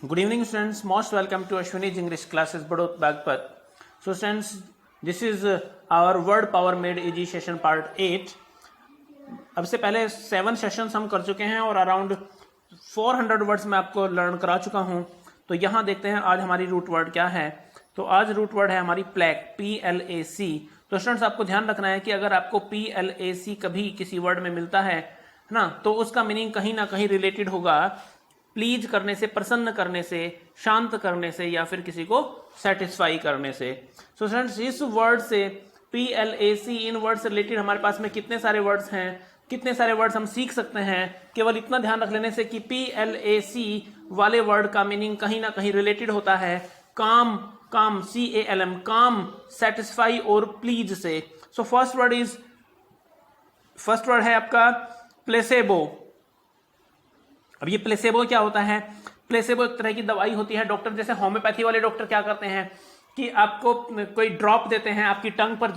Good evening, students. Most welcome to Ashwini's English classes, Badot Bagpat. So, students, this is our word power made easy session part 8. अब से पहले 7 sessions हम कर चुके हैं और अराउंड 400 वर्ड्स मैं आपको लर्न करा चुका हूं. तो यहां देखते हैं आज हमारी रूट वर्ड क्या है. तो आज रूट वर्ड है हमारी प्लैक, PLAC. तो स्टूडेंट्स आपको ध्यान रखना है कि अगर आपको PLAC कभी किसी वर्ड में मिलता है ना, तो उसका मीनिंग कहीं ना कहीं रिलेटेड होगा प्लीज करने से, प्रसन्न करने से, शांत करने से या फिर किसी को सेटिस्फाई करने से. सो स्टूडेंट्स इस वर्ड से PLAC, इन वर्ड से रिलेटेड हमारे पास में कितने सारे वर्ड्स हैं, कितने सारे वर्ड्स हम सीख सकते हैं. केवल इतना ध्यान रख लेने से कि PLAC वाले वर्ड का मीनिंग कहीं ना कहीं रिलेटेड होता है काम, काम CALM, काम, सेटिस्फाई और प्लीज से. सो फर्स्ट वर्ड है आपका प्लेसेबो. अब ये प्लेसेबो क्या होता है? प्लेसेबो एक तरह की दवाई होती है. डॉक्टर जैसे होम्योपैथी वाले डॉक्टर क्या करते हैं कि आपको कोई ड्रॉप देते हैं, आपकी टंग पर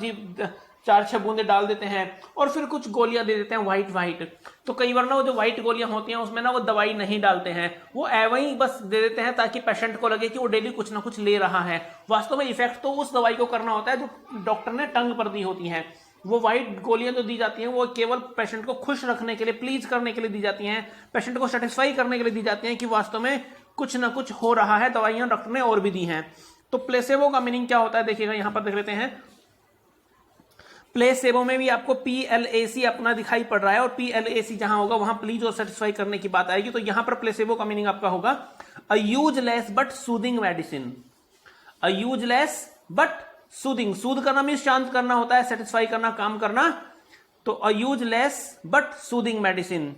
4-6 बूंदे डाल देते हैं और फिर कुछ गोलियां दे देते हैं व्हाइट. तो कई बार ना वो जो व्हाइट गोलियां होती हैं उसमें ना वो दवाई नहीं डालते हैं, वो एवं ही बस दे देते हैं ताकि पेशेंट को लगे कि वो डेली कुछ ना कुछ ले रहा है. वास्तव में इफेक्ट तो उस दवाई को करना होता है जो डॉक्टर ने टंग पर दी होती है. वो व्हाइट गोलियां जो दी जाती हैं वो केवल पेशेंट को खुश रखने के लिए, प्लीज करने के लिए दी जाती हैं, पेशेंट को सेटिस्फाई करने के लिए दी जाती हैं कि वास्तव में कुछ ना कुछ हो रहा है. दवाइयां डॉक्टर ने और भी दी हैं. तो प्लेसेबो का मीनिंग क्या होता है देखिएगा, यहां पर देख लेते हैं. प्लेसेबो में भी आपको PLAC अपना दिखाई पड़ रहा है और PLAC जहां होगा वहां प्लीज और सेटिस्फाई करने की बात आएगी. तो यहां पर प्लेसेबो का मीनिंग आपका होगा a useless but soothing medicine. A useless but soothing, soothe करना मीन शांत करना होता है, सेटिस्फाई करना, काम करना. तो अ यूजलेस बट सूदिंग मेडिसिन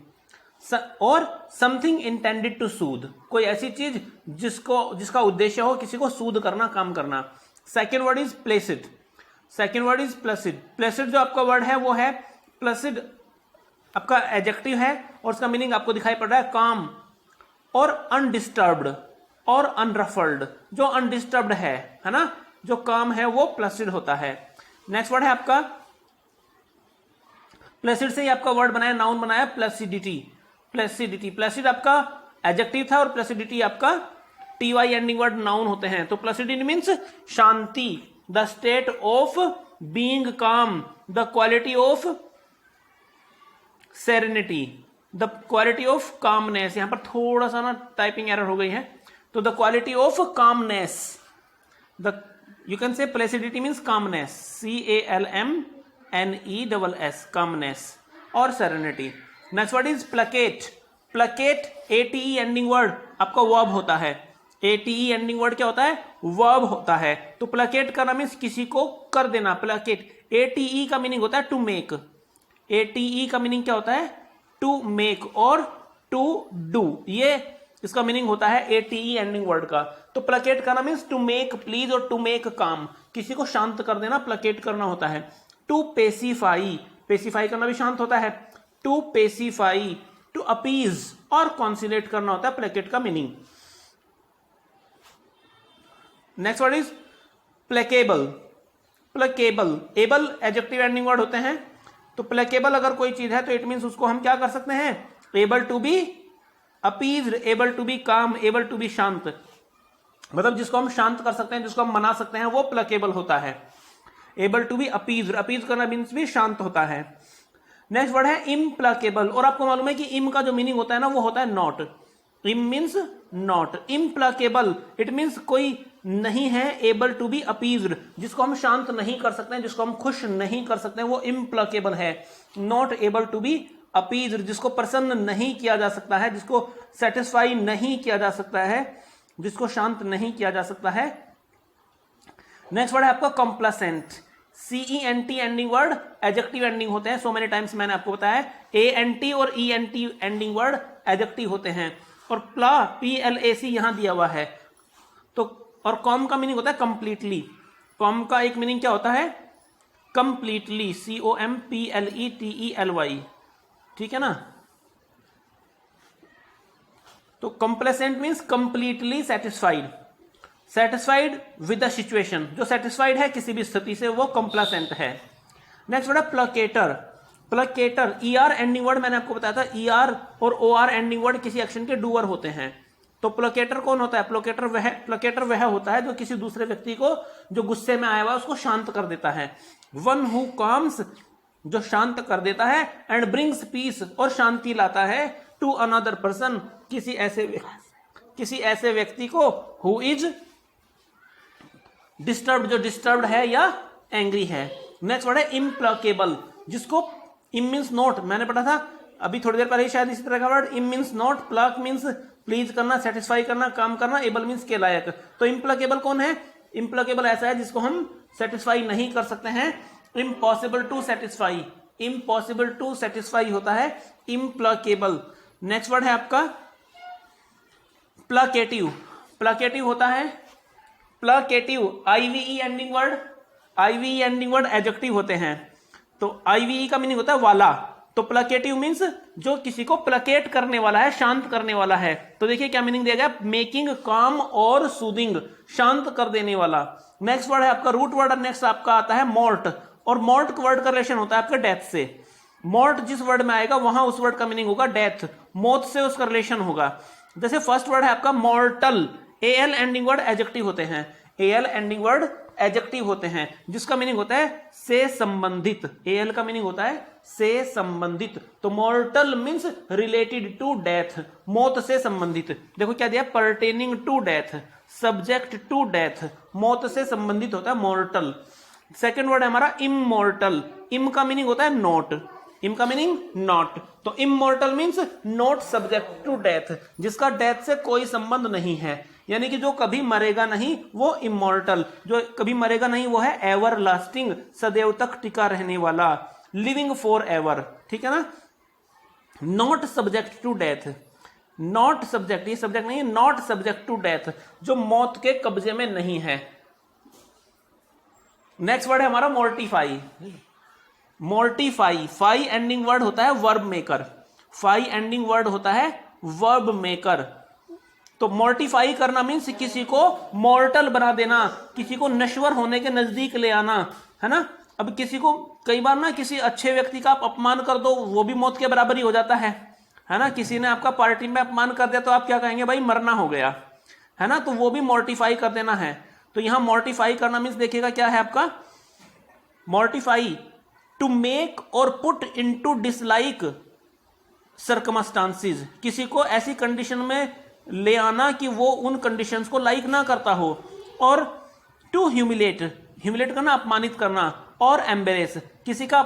और समथिंग इंटेंडेड टू सूद, कोई ऐसी चीज जिसका उद्देश्य हो किसी को सूद करना, काम करना. Second word is Placid. Second word is Placid. Placid जो आपका वर्ड है वो है प्लेसिड, आपका एडजेक्टिव है और उसका मीनिंग आपको दिखाई पड़ रहा है काम और अनडिस्टर्ब्ड और अनरफल्ड. जो अनडिस्टर्ब्ड है ना, जो काम है वो प्लेसिड होता है. नेक्स्ट वर्ड है आपका प्लेसिड से ही आपका वर्ड बनाया, नाउन बनाया प्लेसिडिटी. प्लेसिडिटी, प्लेसिड आपका एडजेक्टिव था और प्लेसिडिटी आपका TY एंडिंग वर्ड नाउन होते हैं. तो प्लेसिडिटी मींस शांति, the state of being calm, the quality of serenity, the quality of calmness. यहां पर थोड़ा सा ना टाइपिंग एरर हो गई है. तो the quality of calmness, the you can say placidity means calmness, CALMNESS, calmness और serenity. next word is placate. placate ATE ending word आपका verb होता है. ATE ending word क्या होता है? verb होता है. तो placate करना मीन्स किसी को कर देना. placate ATE का मीनिंग होता है to make. ATE का मीनिंग क्या होता है? to make और to do. ये इसका मीनिंग होता है ATE एंडिंग वर्ड का. तो प्लकेट करना मीन्स टू मेक प्लीज और टू मेक काम, किसी को शांत कर देना प्लकेट करना होता है. टू पेसिफाई, पेसिफाई करना भी शांत होता है. टू पेसिफाई, टू अपीज और कॉन्सिलेट करना होता है प्लकेट का meaning. Next word is placable. Placable, able adjective ending word होते हैं. तो प्लेकेबल अगर कोई चीज है तो इट मीन्स उसको हम क्या कर सकते हैं? Able to be appeased, able to be calm, able to be शांत. मतलब जिसको हम शांत कर सकते हैं, जिसको हम मना सकते हैं, वो प्लेकेबल होता है. एबल टू बी अपीज्ड, अपीज करना मीन्स भी शांत होता है. नेक्स्ट वर्ड है इम्प्लेकेबल. और आपको मालूम है कि इम का जो मीनिंग होता है ना वो होता है नॉट. इम means not. Implacable it means कोई नहीं है एबल टू बी अपीज्ड, जिसको हम शांत नहीं कर सकते हैं, जिसको हम खुश नहीं कर सकते हैं, वो इम्प्लेकेबल है. नॉट एबल टू बी अपीज्ड, जिसको प्रसन्न नहीं किया जा सकता है, जिसको सेटिस्फाई नहीं किया जा सकता है, जिसको शांत नहीं किया जा सकता है. नेक्स्ट वर्ड है आपका complacent. CENT ending word adjective ending होते हैं. सो मेनी टाइम्स मैंने आपको बताया ANT और ENT एंडिंग वर्ड एडजेक्टिव होते हैं. और PLAC यहां दिया हुआ है. तो और कॉम का मीनिंग होता है कंप्लीटली. कॉम का एक मीनिंग क्या होता है? Completely, COMPLETELY. ठीक है ना. तो complacent means completely satisfied. Satisfied with the situation, जो सेटिस्फाइड है किसी भी स्थिति से वो कंप्लेसेंट है. नेक्स्ट वर्ड है प्लकेटर. प्लकेटर ER एंडिंग वर्ड मैंने आपको बताया था. ER और OR एंडिंग वर्ड किसी एक्शन के डूअर होते हैं. तो प्लेकेटर कौन होता है? प्लेकेटर वह होता है जो किसी दूसरे व्यक्ति को जो गुस्से में आया हुआ उसको शांत कर देता है। वन हु काम्स, जो शांत कर देता है, एंड ब्रिंग्स पीस, और शांति लाता है, टू अनदर पर्सन, किसी ऐसे व्यक्ति को, हु इज डिस्टर्ब्ड, जो डिस्टर्ब्ड है या एंग्री है। नेक्स्ट वर्ड है इम्प्लकेबल, जिसको इम मीन्स नॉट, मैंने पढ़ा था अभी थोड़ी देर पहले ही शायद इसी तरह का word. Im means not, plac means please करना, सेटिस्फाई करना, काम करना, एबल मीन्स के लायक। तो इम्प्लकेबल कौन है? इम्प्लकेबल ऐसा है जिसको हम सेटिस्फाई नहीं कर सकते हैं। Impossible to satisfy, impossible to satisfy होता है इम्प्लकेबल। नेक्स्ट वर्ड है आपका प्लकेटिव। प्लकेटिव होता है placative, IVE ending word, IVE ending word adjective होते हैं। तो आईवीई का मीनिंग होता है वाला, तो प्लकेटिव मीन्स जो किसी को प्लकेट करने वाला है, शांत करने वाला है। तो देखिए क्या मीनिंग दिया गया, मेकिंग काम और सूदिंग, शांत कर देने वाला। नेक्स्ट वर्ड है आपका रूट वर्ड, और नेक्स्ट आपका आता है मॉर्ट, और मॉर्ट वर्ड का रिलेशन होता है आपका डेथ से। मॉर्ट जिस वर्ड में आएगा वहां उस वर्ड का मीनिंग होगा डेथ, मौत से उसका रिलेशन होगा। जैसे फर्स्ट वर्ड है आपका मॉर्टल, एल एंडिंग वर्ड एडजेक्टिव होते हैं, एल एंडिंग वर्ड एडजेक्टिव होते हैं, जिसका मीनिंग होता है से संबंधित। एल का मीनिंग होता है से संबंधित। तो mortal means related to death, मौत से संबंधित। देखो क्या दिया, pertaining to death, subject to death, मौत से संबंधित होता है मॉर्टल। सेकेंड वर्ड है हमारा इममॉर्टल, इम का मीनिंग होता है नॉट, इम का मीनिंग नॉट। तो immortal means not subject to death, जिसका डेथ से कोई संबंध नहीं है, यानी कि जो कभी मरेगा नहीं वो इमॉर्टल, जो कभी मरेगा नहीं वो है एवर लास्टिंग, सदैव तक टिका रहने वाला, लिविंग फॉर एवर, ठीक है ना। Not subject to death, not subject, ये सब्जेक्ट नहीं है, नॉट सब्जेक्ट टू डेथ, जो मौत के कब्जे में नहीं है। नेक्स्ट वर्ड है हमारा mortify. Mortify, fy ending word होता है verb maker, fy ending word होता है वर्ब मेकर। तो मोर्टिफाई करना मीन्स किसी को मॉर्टल बना देना, किसी को नश्वर होने के नजदीक ले आना, है ना। अब किसी को कई बार ना किसी अच्छे व्यक्ति का आप अपमान कर दो, वो भी मौत के बराबर ही हो जाता है ना। किसी ने आपका पार्टी में अपमान कर दिया तो आप क्या कहेंगे, भाई मरना हो गया, है ना। तो वो भी मोर्टिफाई कर देना है। तो यहां मोर्टिफाई करना मीन्स देखिएगा क्या है आपका, मोर्टिफाई टू मेक और पुट इनटू डिसलाइक सर्कमस्टांसिस, किसी को ऐसी कंडीशन में ले आना कि वो उन कंडीशंस को लाइक ना करता हो। और टू ह्यूमिलेट, ह्यूमिलेट करना अपमानित करना, और एम्बेरेस, किसी को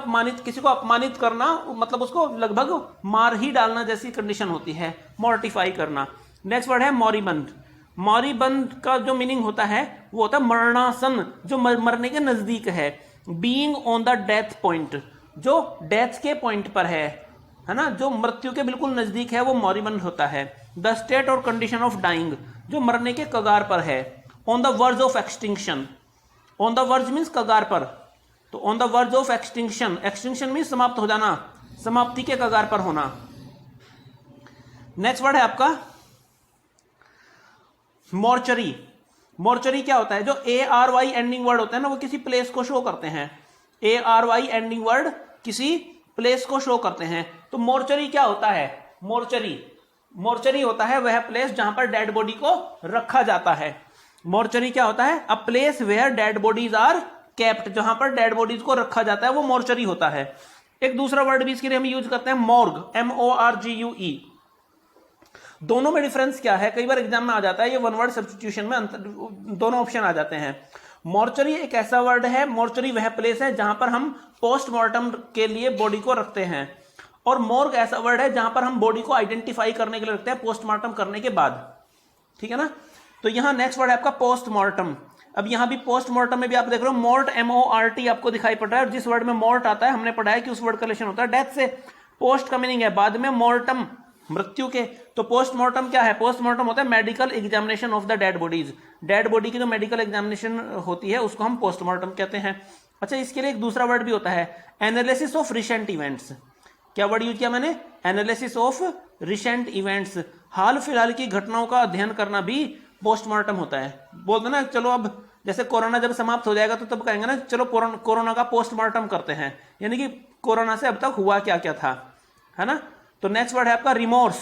अपमानित करना मतलब उसको लगभग मार ही डालना जैसी कंडीशन होती है, मोर्टिफाई करना। नेक्स्ट वर्ड है मॉरिबंद। मॉरिबंद का जो मीनिंग होता है वो होता है मरणासन, जो मरने के नजदीक है। Being on the death point, जो डेथ के पॉइंट पर है ना, जो मृत्यु के बिल्कुल नजदीक है वो मॉरिबंद होता है। द स्टेट और कंडीशन ऑफ डाइंग, जो मरने के कगार पर है। On the verge of extinction, on the verge means कगार पर, तो on the verge of extinction, extinction means समाप्त हो जाना, समाप्ति के कगार पर होना। नेक्स्ट वर्ड है आपका मॉर्चरी। मॉर्चरी क्या होता है, जो ARY एंडिंग वर्ड होता है ना वो किसी प्लेस को शो करते हैं, ARY एंडिंग वर्ड किसी प्लेस को शो करते हैं। तो मॉर्चरी क्या होता है, मॉर्चरी होता है वह प्लेस जहां पर डेड बॉडी को रखा जाता है। मॉर्चरी क्या होता है, a place where dead bodies are kept, जहां पर डेड बॉडीज को रखा जाता है वो मॉर्चरी होता है। एक दूसरा वर्ड भी इसके लिए हम यूज करते हैं मॉर्ग, MORGUE। दोनों में डिफरेंस क्या है, कई बार एग्जाम में आ जाता है, ये वन वर्ड सब्स्टिट्यूशन में दोनों ऑप्शन आ जाते हैं। मॉर्चरी एक ऐसा वर्ड है, मॉर्चरी वह प्लेस है जहां पर हम पोस्टमार्टम के लिए बॉडी को रखते हैं, और मॉर्ग ऐसा वर्ड है जहां पर हम बॉडी को आइडेंटिफाई करने के लिए रखते हैं पोस्टमार्टम करने के बाद, ठीक है ना। तो यहां नेक्स्ट वर्ड है आपका पोस्टमार्टम। अब यहां भी पोस्टमार्टम में भी आप देख रहे हो मॉर्ट, MORT आपको दिखाई पड़ रहा है, और जिस वर्ड में मॉर्ट आता है हमने पढ़ा है कि उस वर्ड का रिलेशन होता है डेथ से। पोस्ट का मीनिंग है बाद में, मॉर्टम मृत्यु के। तो पोस्टमार्टम क्या है, पोस्टमार्टम होता है medical examination of the dead bodies, dead body की जो मेडिकल एग्जामिनेशन होती है उसको हम पोस्टमार्टम कहते हैं। अच्छा, इसके लिए एक दूसरा वर्ड भी होता है एनालिसिस ऑफ रिसेंट इवेंट्स। क्या वर्ड यूज किया मैंने, एनालिसिस ऑफ रिसेंट इवेंट्स, हाल फिलहाल की घटनाओं का अध्ययन करना भी पोस्टमार्टम होता है। बोलते ना चलो अब जैसे कोरोना जब समाप्त हो जाएगा तो तब कहेंगे ना चलो कोरोना का पोस्टमार्टम करते हैं, यानी कि कोरोना से अब तक हुआ क्या क्या था, है ना। तो नेक्स्ट वर्ड है आपका रिमोर्स।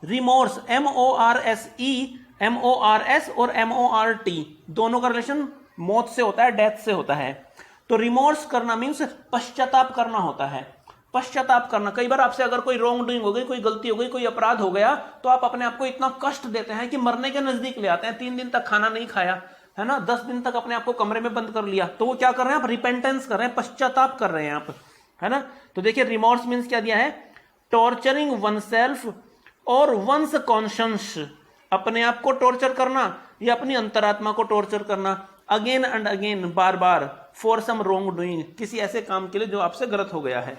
रिमोर्स, MORS और MORT दोनों का रिलेशन मौत से होता है, डेथ से होता है। तो रिमोर्स करना मीन्स पश्चाताप करना होता है। पश्चाताप करना, कई बार आपसे अगर कोई रॉन्ग डूइंग हो गई, कोई गलती हो गई, कोई अपराध हो गया, तो आप अपने आप को इतना कष्ट देते हैं कि मरने के नजदीक ले आते हैं। 3 दिन तक खाना नहीं खाया है ना, 10 दिन तक अपने आप को कमरे में बंद कर लिया, तो वो क्या कर रहे हैं आप? रिपेंटेंस कर रहे हैं, पश्चाताप कर रहे हैं आप, है ना। तो देखिए रिमोर्स मीन्स क्या दिया है? टॉर्चरिंग वन सेल्फ और वंस कॉन्शियंस, अपने आप को टॉर्चर करना या अपनी अंतरात्मा को टॉर्चर करना, अगेन एंड अगेन, बार बार, फॉर सम रॉन्ग डूइंग, किसी ऐसे काम के लिए जो आपसे गलत हो गया है।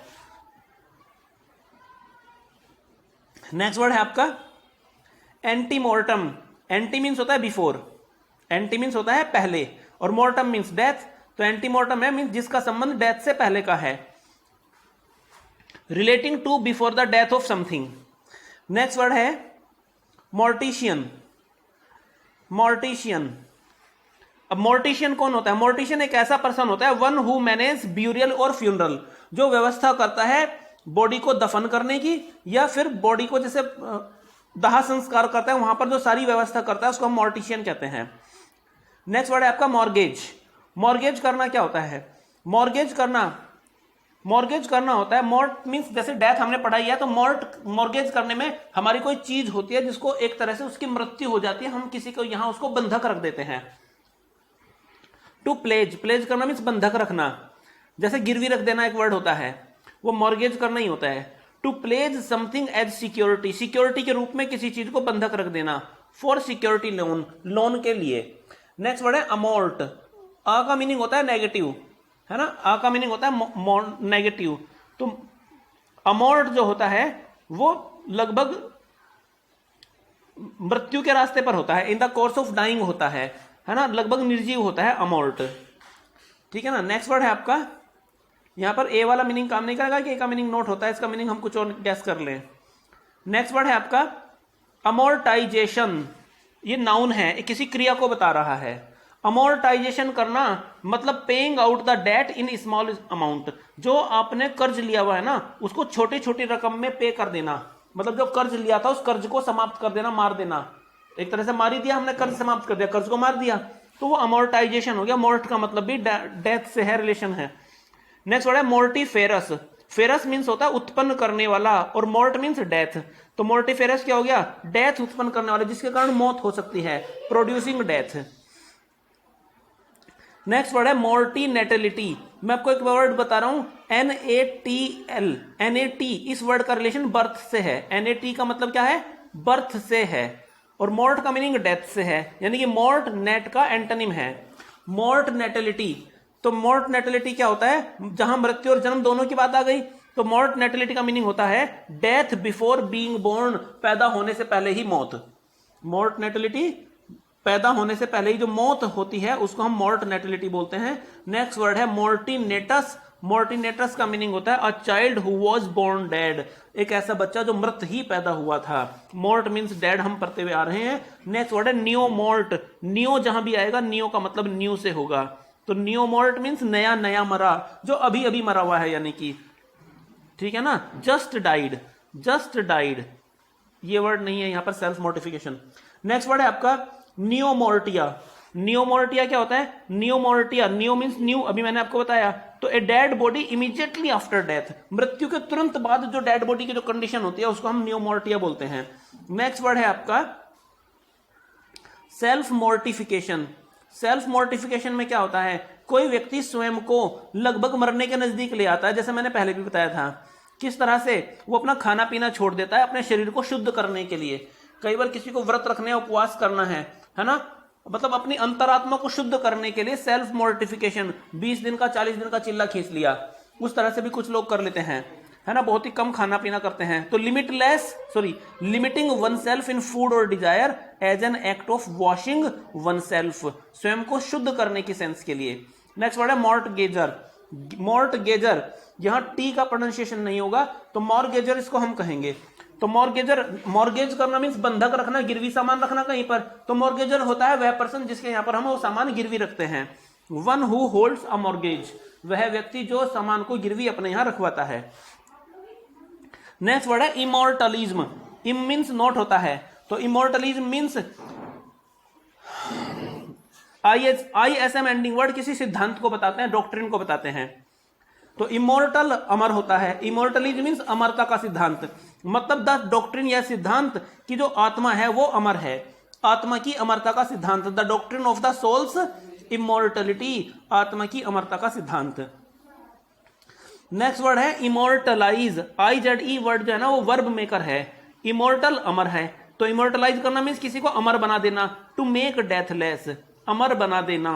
नेक्स्ट वर्ड है आपका एंटीमोर्टम। एंटी मीन्स होता है बिफोर, एंटी मीन्स होता है पहले, और मोर्टम मीन्स डेथ। तो एंटीमोर्टम है मीन्स जिसका संबंध डेथ से पहले का है, relating to before the death of something. Next word है मोर्टिशियन। मोर्टिशियन, अब मोर्टिशियन कौन होता है? मोर्टिशियन एक ऐसा पर्सन होता है, वन हु मैनेज ब्यूरियल और फ्यूनरल, जो व्यवस्था करता है बॉडी को दफन करने की, या फिर बॉडी को जैसे दाह संस्कार करता है वहां पर जो सारी व्यवस्था करता है उसको हम मोर्टिशियन कहते हैं। नेक्स्ट वर्ड है आपका मॉर्गेज। मॉर्गेज करना क्या होता है? मॉर्गेज करना होता है, मॉर्ट मीन्स जैसे डेथ हमने पढ़ाई है, तो मॉर्गेज करने में हमारी कोई चीज होती है जिसको एक तरह से उसकी मृत्यु हो जाती है, हम किसी को यहां उसको बंधक रख देते हैं। टू प्लेज, प्लेज करना मीन्स बंधक रखना, जैसे गिरवी रख देना एक वर्ड होता है, वो मॉर्गेज करना ही होता है। To pledge something as security, security के रूप में किसी चीज को बंधक रख देना, फॉर सिक्योरिटी लोन, लोन के लिए। नेक्स्ट वर्ड है अमोर्ट। आ का मीनिंग होता है नेगेटिव, है ना, आ का मीनिंग होता है नेगेटिव। तो अमोर्ट जो होता है वो लगभग मृत्यु के रास्ते पर होता है, in the course of dying होता है ना, लगभग निर्जीव होता है अमोर्ट, ठीक है ना। नेक्स्ट वर्ड है आपका, यहां पर ए वाला मीनिंग काम नहीं करेगा कि ए का मीनिंग नोट होता है, इसका मीनिंग हम कुछ और गैस कर लें। नेक्स्ट वर्ड है आपका अमोर्टाइजेशन। ये नाउन है, किसी क्रिया को बता रहा है। अमोर्टाइजेशन करना मतलब paying out the debt in small amount, जो आपने कर्ज लिया हुआ है ना उसको छोटी छोटी रकम में पे कर देना, मतलब जो कर्ज लिया था उस कर्ज को समाप्त कर देना, मार देना, एक तरह से मार ही दिया हमने, कर्ज समाप्त कर दिया, कर्ज को मार दिया, तो वो अमोर्टाइजेशन हो गया। मोर्ट का मतलब भी डेथ से है, रिलेशन है। नेक्स्ट वर्ड है मोर्टिफेरस। फेरस मीन्स होता है उत्पन्न करने वाला, और मोर्ट मीन्स डेथ। तो मोर्टिफेरस क्या हो गया? डेथ उत्पन्न करने वाला, जिसके कारण मौत हो सकती है, प्रोड्यूसिंग डेथ। नेक्स्ट वर्ड है मोर्टिनेटलिटी। मैं आपको एक वर्ड बता रहा हूं, NATL। NAT इस वर्ड का रिलेशन बर्थ से है। NAT का मतलब क्या है? बर्थ से है, और मोर्ट का मीनिंग डेथ से है, यानी कि मोर्ट नेट का एंटोनिम है मोर्ट नेटलिटी। तो मोर्ट नेटलिटी क्या होता है? जहां मृत्यु और जन्म दोनों की बात आ गई, तो मोर्ट नेटलिटी का मीनिंग होता है डेथ बिफोर बीइंग बोर्न, पैदा होने से पहले ही मौत। मोर्ट नेटलिटी, पैदा होने से पहले ही जो मौत होती है उसको हम मोर्ट नेटलिटी बोलते हैं। नेक्स्ट वर्ड है मोर्टिनेटस। मोर्टिनेटस का मीनिंग होता है a child who was born dead, एक ऐसा बच्चा जो मृत ही पैदा हुआ था। मोर्ट मीन्स डेड हम पढ़ते हुए आ रहे हैं। नेक्स्ट वर्ड है नियो मोर्ट। नियो जहां भी आएगा, नियो का मतलब न्यू से होगा, तो नियो मोर्ट मीन्स नया नया मरा, जो अभी अभी मरा हुआ है, यानी कि, ठीक है ना। जस्ट डाइड, जस्ट डाइड ये वर्ड नहीं है यहां पर, सेल्फ मोर्टिफिकेशन। नेक्स्ट वर्ड है आपका नियोमोर्टिया। नियोमोर्टिया क्या होता है? नियोमोर्टिया, नियो मीन्स न्यू, अभी मैंने आपको बताया। तो a dead body immediately after death, मृत्यु के तुरंत बाद जो डेड बॉडी की जो कंडीशन होती है उसको हम नियोमोर्टिया बोलते हैं। नेक्स्ट वर्ड है आपका सेल्फ मोर्टिफिकेशन। सेल्फ मोर्टिफिकेशन में क्या होता है? कोई व्यक्ति स्वयं को लगभग मरने के नजदीक ले आता है, जैसे मैंने पहले भी बताया था। किस तरह से? वो अपना खाना पीना छोड़ देता है अपने शरीर को शुद्ध करने के लिए। कई बार किसी को व्रत रखने, उपवास करना है ना, मतलब अपनी अंतरात्मा को शुद्ध करने के लिए सेल्फ मोर्टिफिकेशन, 20 दिन का 40 दिन का चिल्ला खींच लिया, उस तरह से भी कुछ लोग कर लेते हैं, है ना, बहुत ही कम खाना पीना करते हैं। तो limiting oneself in food और desire as an act of washing oneself, स्वयं को शुद्ध करने की सेंस के लिए। नेक्स्ट वर्ड है मॉर्टगेजर। मॉर्टगेजर, यहां टी का प्रोनाउंसिएशन नहीं होगा, तो मॉर्गेजर इसको हम कहेंगे। तो मॉर्गेजर, मॉर्गेज करना मीन्स बंधक रखना, गिरवी सामान रखना कहीं पर। तो मॉर्गेजर होता है वह पर्सन जिसके यहां पर हम वो सामान गिरवी रखते हैं। One who holds a mortgage, वह व्यक्ति जो सामान को गिरवी अपने यहां रखवाता है। नेक्स्ट वर्ड है इमोर्टलिज्म। इम मीन्स नॉट होता है, तो इमोर्टलिज्म मीन्स ISM एंडिंग वर्ड किसी सिद्धांत को बताते हैं, डॉक्ट्रिन को बताते हैं। तो इमोर्टल अमर होता है, इमोर्टलिज्म मीन्स अमरता का सिद्धांत, मतलब द डॉक्ट्रिन या सिद्धांत की जो आत्मा है वो अमर है, आत्मा की अमरता का सिद्धांत, the doctrine of the soul's immortality, आत्मा की अमरता का सिद्धांत। नेक्स्ट वर्ड है इमोर्टलाइज, IZE वर्ड जो है ना वो वर्ब मेकर है, इमोर्टल अमर है, तो इमोर्टलाइज करना मीन्स किसी को अमर बना देना, टू मेक डेथलेस, अमर बना देना।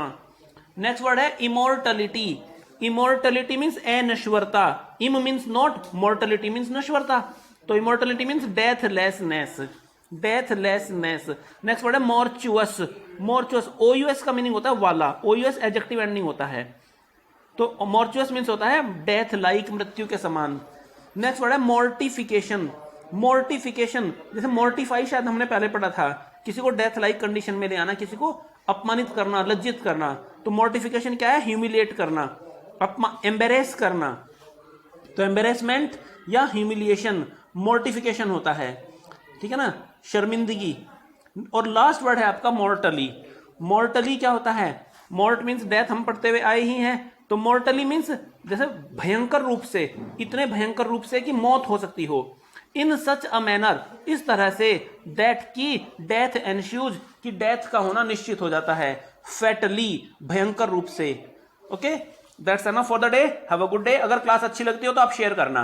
नेक्स्ट वर्ड है इमोर्टलिटी, इमोर्टलिटी मीन्स अनश्वरता, इम मीन्स नॉट, मोर्टलिटी मीन्स नश्वरता, तो इमोर्टलिटी मीन्स डेथलेसनेस, डेथलेसनेस। नेक्स्ट वर्ड है मॉर्चुअस, मॉर्चुअस OUS का मीनिंग होता है वाला, OUS एडजेक्टिव एंडिंग होता है, तो मॉर्चुअस मीन्स होता है डेथ लाइक, मृत्यु के समान। नेक्स्ट वर्ड है मोर्टिफिकेशन, मोर्टिफिकेशन जैसे मोर्टिफाई शायद हमने पहले पढ़ा था, किसी को डेथ लाइक कंडीशन में ले आना, किसी को अपमानित करना, लज्जित करना, तो मोर्टिफिकेशन क्या है, ह्यूमिलिएट करना, एम्बेरेस करना, तो एम्बेरेसमेंट या ह्यूमिलिएशन मोर्टिफिकेशन होता है, ठीक है ना, शर्मिंदगी। और लास्ट वर्ड है आपका मोर्टली, मोर्टली क्या होता है, मोर्ट मीन्स डेथ, हम पढ़ते हुए आए ही हैं, तो मोर्टली मीन्स जैसे भयंकर रूप से, इतने भयंकर रूप से कि मौत हो सकती हो, इन सच अ मैनर, इस तरह से, दैट की डेथ एनश्यूज, की डेथ का होना निश्चित हो जाता है, फैटली, भयंकर रूप से। Okay, that's enough for the day, have a good day. अगर क्लास अच्छी लगती हो तो आप शेयर करना।